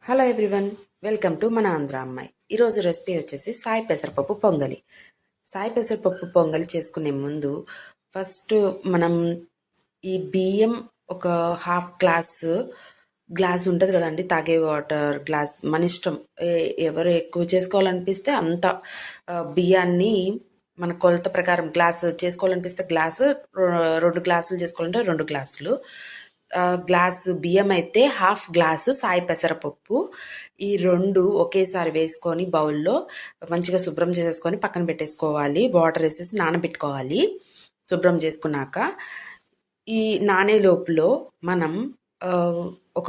Hello everyone, welcome to మన ఆంధ్ర అమ్మాయి. ఈరోజు రెసిపీ వచ్చేసి సాయి పెసరపప్పు పొంగలి. సాయి పెసరపప్పు పొంగలి చేసుకునే ముందు ఫస్ట్ మనం ఈ బియ్యం ఒక హాఫ్ గ్లాస్ ఉంటుంది కదండి, తాగే వాటర్ గ్లాస్ మన ఇష్టం. ఎవరు ఎక్కువ చేసుకోవాలనిపిస్తే అంత బియ్యాన్ని మన కొలత ప్రకారం గ్లాసు చేసుకోవాలనిపిస్తే గ్లాసు, 2 గ్లాసులు చేసుకోవాలంటే 2 గ్లాసులు. గ్లాసు బియ్యం అయితే హాఫ్ గ్లాసు సాయి పెసరపప్పు. ఈ 2 ఒకేసారి వేసుకొని బౌల్లో మంచిగా శుభ్రం చేసేసుకొని పక్కన పెట్టేసుకోవాలి. వాటర్ వేసేసి నానబెట్టుకోవాలి. శుభ్రం చేసుకున్నాక ఈ నానే లోపులో మనం ఒక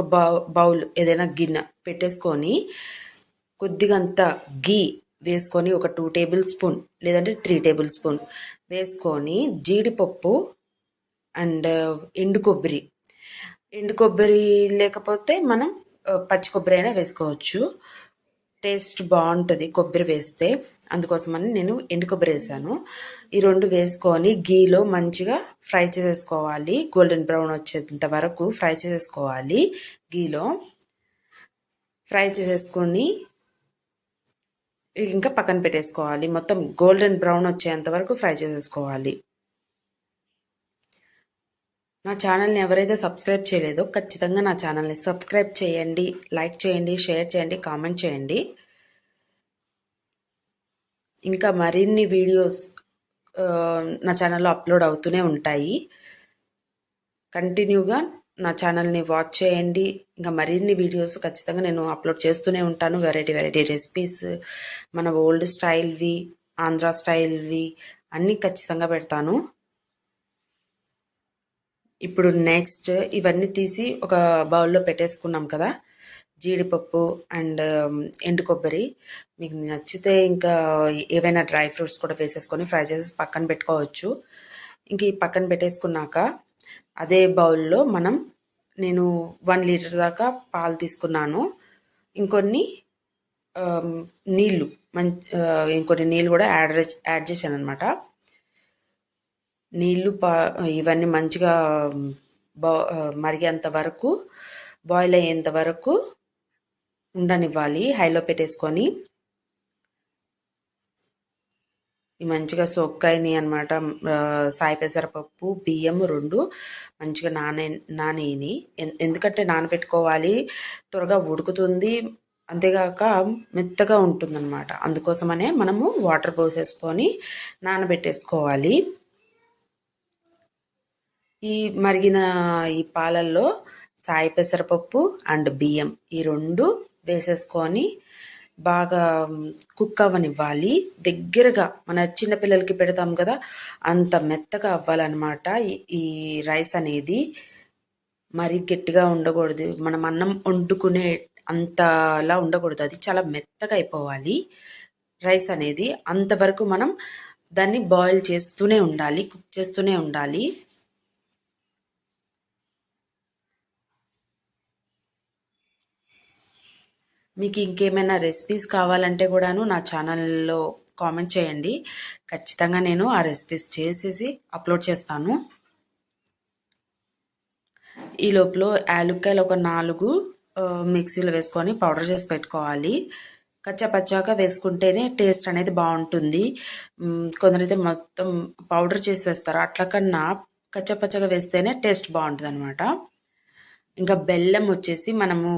బౌల్ ఏదైనా గిన్నె పెట్టేసుకొని కొద్దిగంత గీ వేసుకొని ఒక 2 టేబుల్ స్పూన్ లేదంటే 3 టేబుల్ స్పూన్ వేసుకొని జీడిపప్పు అండ్ ఎండు కొబ్బరి లేకపోతే మనం పచ్చి కొబ్బరి అయినా వేసుకోవచ్చు. టేస్ట్ బాగుంటుంది కొబ్బరి వేస్తే, అందుకోసమని నేను ఎండు కొబ్బరి వేసాను. ఈ 2 వేసుకొని గీలో మంచిగా ఫ్రై చేసేసుకోవాలి. గోల్డెన్ బ్రౌన్ వచ్చేంత వరకు ఫ్రై చేసేసుకోవాలి. గీలో ఫ్రై చేసేసుకొని ఇంకా పక్కన పెట్టేసుకోవాలి. మొత్తం గోల్డెన్ బ్రౌన్ వచ్చేంత వరకు ఫ్రై చేసేసుకోవాలి. నా ఛానల్ని ఎవరైతే సబ్స్క్రైబ్ చేయలేదో ఖచ్చితంగా నా ఛానల్ని సబ్స్క్రైబ్ చేయండి, లైక్ చేయండి, షేర్ చేయండి, కామెంట్ చేయండి. ఇంకా మరిన్ని వీడియోస్ నా ఛానల్లో అప్లోడ్ అవుతూనే ఉంటాయి. కంటిన్యూగా నా ఛానల్ని వాచ్ చేయండి. ఇంకా మరిన్ని వీడియోస్ ఖచ్చితంగా నేను అప్లోడ్ చేస్తూనే ఉంటాను. వెరైటీ రెసిపీస్, మన ఓల్డ్ స్టైల్వి, ఆంధ్ర స్టైల్వి అన్నీ ఖచ్చితంగా పెడతాను. ఇప్పుడు నెక్స్ట్ ఇవన్నీ తీసి ఒక బౌల్లో పెట్టేసుకున్నాం కదా, జీడిపప్పు అండ్ ఎండు కొబ్బరి. మీకు నచ్చితే ఇంకా ఏవైనా డ్రై ఫ్రూట్స్ కూడా వేసేసుకొని ఫ్రై చేసి పక్కన పెట్టుకోవచ్చు. ఇంక ఈ పక్కన పెట్టేసుకున్నాక అదే బౌల్లో నేను 1 లీటర్ దాకా పాలు తీసుకున్నాను. ఇంకొన్ని నీళ్ళు కూడా యాడ్ చేశాను అనమాట. నీళ్ళు ఇవన్నీ మంచిగా మరిగేంత వరకు, బాయిల్ అయ్యేంత వరకు ఉండనివ్వాలి హైలో పెట్టేసుకొని. ఈ మంచిగా సోక్కైనాయి అనమాట. సాయి పెసరపప్పు బియ్యం 2 మంచిగా నానేని. ఎందుకంటే నానబెట్టుకోవాలి, త్వరగా ఉడుకుతుంది, అంతేగాక మెత్తగా ఉంటుందన్నమాట. అందుకోసమనే మనము వాటర్ పోసేసుకొని నానబెట్టేసుకోవాలి. ఈ మరిగిన ఈ పాలల్లో సాయి పెసరపప్పు అండ్ బియ్యం ఈ 2 వేసేసుకొని బాగా కుక్ అవ్వనివ్వాలి. దగ్గరగా మన చిన్నపిల్లలకి పెడతాం కదా, అంత మెత్తగా అవ్వాలన్నమాట. ఈ రైస్ అనేది మరీ గట్టిగా ఉండకూడదు, మనం అన్నం వండుకునే అంతలా ఉండకూడదు. అది చాలా మెత్తగా అయిపోవాలి రైస్ అనేది. అంతవరకు మనం దాన్ని బాయిల్ చేస్తూనే ఉండాలి, కుక్ చేస్తూనే ఉండాలి. మీకు ఇంకేమైనా రెసిపీస్ కావాలంటే కూడాను నా ఛానల్లో కామెంట్ చేయండి. ఖచ్చితంగా నేను ఆ రెసిపీస్ చేసేసి అప్లోడ్ చేస్తాను. ఈ లోపల యాలుక్కాయలు ఒక 4 మిక్సీలో వేసుకొని పౌడర్ చేసి పెట్టుకోవాలి. కచ్చాపచ్చాగా వేసుకుంటేనే టేస్ట్ అనేది బాగుంటుంది. కొందరైతే మొత్తం పౌడర్ చేసి వేస్తారు, అట్ల కన్నా కచ్చాపచ్చాగా వేస్తేనే టేస్ట్ బాగుంటుంది అనమాట. ఇంకా బెల్లం వచ్చేసి మనము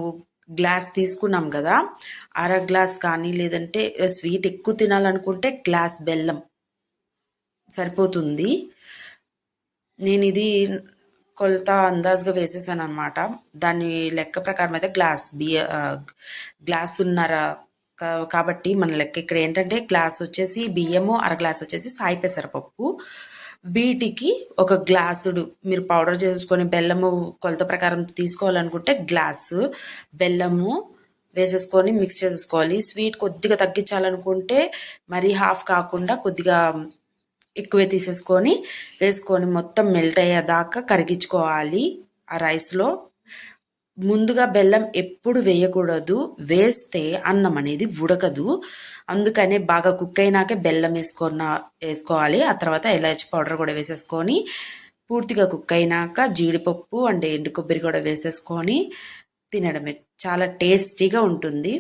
గ్లాస్ తీసుకున్నాం కదా, అర గ్లాస్ కానీ లేదంటే స్వీట్ ఎక్కువ తినాలనుకుంటే గ్లాస్ బెల్లం సరిపోతుంది. నేను ఇది కొలత అందాజుగా వేసేసాను అనమాట. దాని లెక్క ప్రకారం అయితే గ్లాసున్నర కాబట్టి మన లెక్క ఇక్కడ ఏంటంటే గ్లాస్ వచ్చేసి బియ్యము, అర గ్లాస్ వచ్చేసి సాయి పెసరపప్పు. వీటికి ఒక గ్లాసుడు మీరు పౌడర్ చేసుకొని బెల్లము కొలత ప్రకారం తీసుకోవాలనుకుంటే గ్లాసు బెల్లము వేసేసుకొని మిక్స్ చేసుకోవాలి. స్వీట్ కొద్దిగా తగ్గించాలనుకుంటే మరీ హాఫ్ కాకుండా కొద్దిగా ఎక్కువే తీసేసుకొని వేసుకొని మొత్తం మెల్ట్ అయ్యేదాకా కరిగించుకోవాలి ఆ రైస్లో. ముందుగా బెల్లం ఎప్పుడు వేయకూడదు, వేస్తే అన్నం అనేది ఉడకదు. అందుకనే బాగా కుక్ అయినాకే బెల్లం వేసుకోవాలి. ఆ తర్వాత ఇలాచి పౌడర్ కూడా వేసేసుకొని పూర్తిగా కుక్ అయినాక జీడిపప్పు అండ్ ఎండు కొబ్బరి కూడా వేసేసుకొని తినడమే. చాలా టేస్టీగా ఉంటుంది.